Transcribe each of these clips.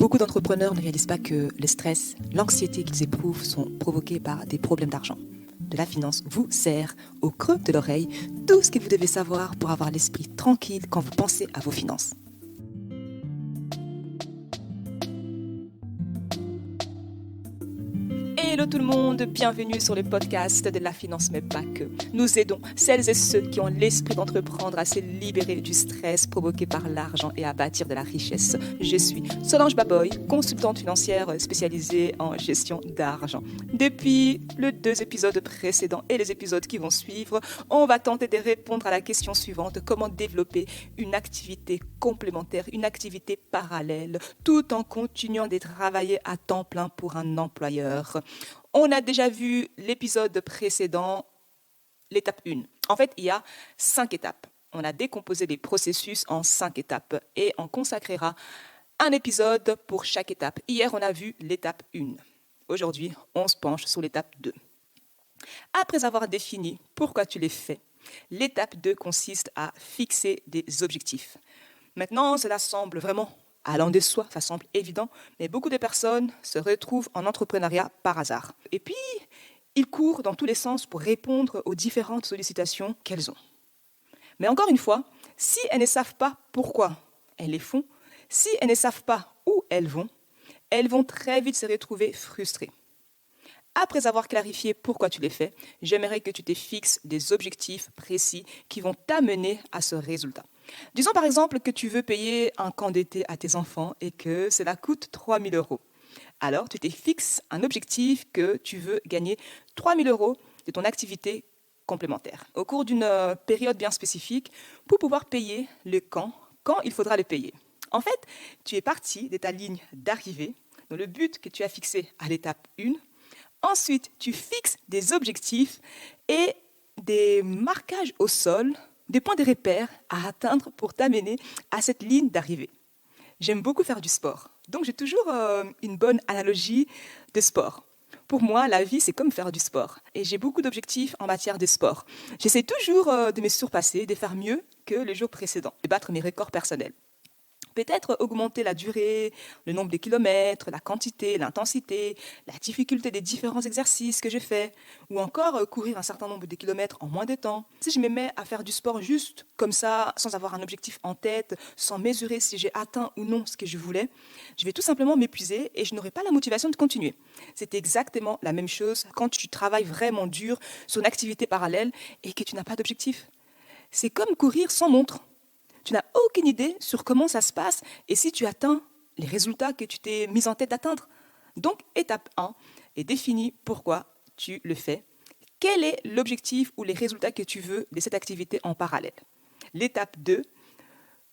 Beaucoup d'entrepreneurs ne réalisent pas que le stress, l'anxiété qu'ils éprouvent sont provoqués par des problèmes d'argent. De la finance vous sert au creux de l'oreille tout ce que vous devez savoir pour avoir l'esprit tranquille quand vous pensez à vos finances. Hello tout le monde, bienvenue sur le podcast de la finance mais pas que. Nous aidons celles et ceux qui ont l'esprit d'entreprendre à se libérer du stress provoqué par l'argent et à bâtir de la richesse. Je suis Solange Baboy, consultante financière spécialisée en gestion d'argent. Depuis les 2 épisodes précédents et les épisodes qui vont suivre, on va tenter de répondre à la question suivante: comment développer une activité complémentaire, une activité parallèle, tout en continuant de travailler à temps plein pour un employeur. On a déjà vu l'épisode précédent, l'étape 1. En fait, il y a 5 étapes. On a décomposé les processus en 5 étapes et on consacrera un épisode pour chaque étape. Hier, on a vu l'étape 1. Aujourd'hui, on se penche sur l'étape 2. Après avoir défini pourquoi tu les fais, l'étape 2 consiste à fixer des objectifs. Maintenant, cela semble vraiment allant de soi, ça semble évident, mais beaucoup de personnes se retrouvent en entrepreneuriat par hasard. Et puis, ils courent dans tous les sens pour répondre aux différentes sollicitations qu'elles ont. Mais encore une fois, si elles ne savent pas pourquoi elles les font, si elles ne savent pas où elles vont très vite se retrouver frustrées. Après avoir clarifié pourquoi tu les fais, j'aimerais que tu te fixes des objectifs précis qui vont t'amener à ce résultat. Disons par exemple que tu veux payer un camp d'été à tes enfants et que cela coûte 3 000 €. Alors tu te fixes un objectif que tu veux gagner 3 000 € de ton activité complémentaire au cours d'une période bien spécifique pour pouvoir payer le camp quand il faudra le payer. En fait, tu es parti de ta ligne d'arrivée dans le but que tu as fixé à l'étape 1. Ensuite, tu fixes des objectifs et des marquages au sol, des points de repère à atteindre pour t'amener à cette ligne d'arrivée. J'aime beaucoup faire du sport, donc j'ai toujours une bonne analogie de sport. Pour moi, la vie, c'est comme faire du sport. Et j'ai beaucoup d'objectifs en matière de sport. J'essaie toujours de me surpasser, de faire mieux que le jour précédent, de battre mes records personnels. Peut-être augmenter la durée, le nombre de kilomètres, la quantité, l'intensité, la difficulté des différents exercices que je fais, ou encore courir un certain nombre de kilomètres en moins de temps. Si je me mets à faire du sport juste comme ça, sans avoir un objectif en tête, sans mesurer si j'ai atteint ou non ce que je voulais, je vais tout simplement m'épuiser et je n'aurai pas la motivation de continuer. C'est exactement la même chose quand tu travailles vraiment dur sur une activité parallèle et que tu n'as pas d'objectif. C'est comme courir sans montre. Tu n'as aucune idée sur comment ça se passe et si tu atteins les résultats que tu t'es mis en tête d'atteindre. Donc, étape 1 est définie pourquoi tu le fais. Quel est l'objectif ou les résultats que tu veux de cette activité en parallèle? L'étape 2,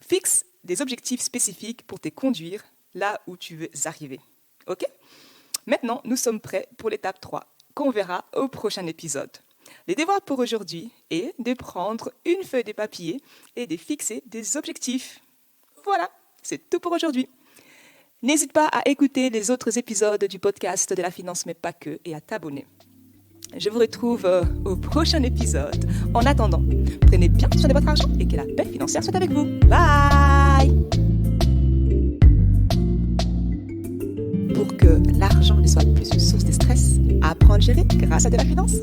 fixe des objectifs spécifiques pour te conduire là où tu veux arriver. OK? Maintenant, nous sommes prêts pour l'étape 3, qu'on verra au prochain épisode. Le devoir pour aujourd'hui est de prendre une feuille de papier et de fixer des objectifs. Voilà, c'est tout pour aujourd'hui. N'hésite pas à écouter les autres épisodes du podcast de la finance mais pas que et à t'abonner. Je vous retrouve au prochain épisode. En attendant, prenez bien soin de votre argent et que la paix financière soit avec vous. Bye! Pour que l'argent ne soit plus une source de stress, apprends à le gérer grâce à de la finance.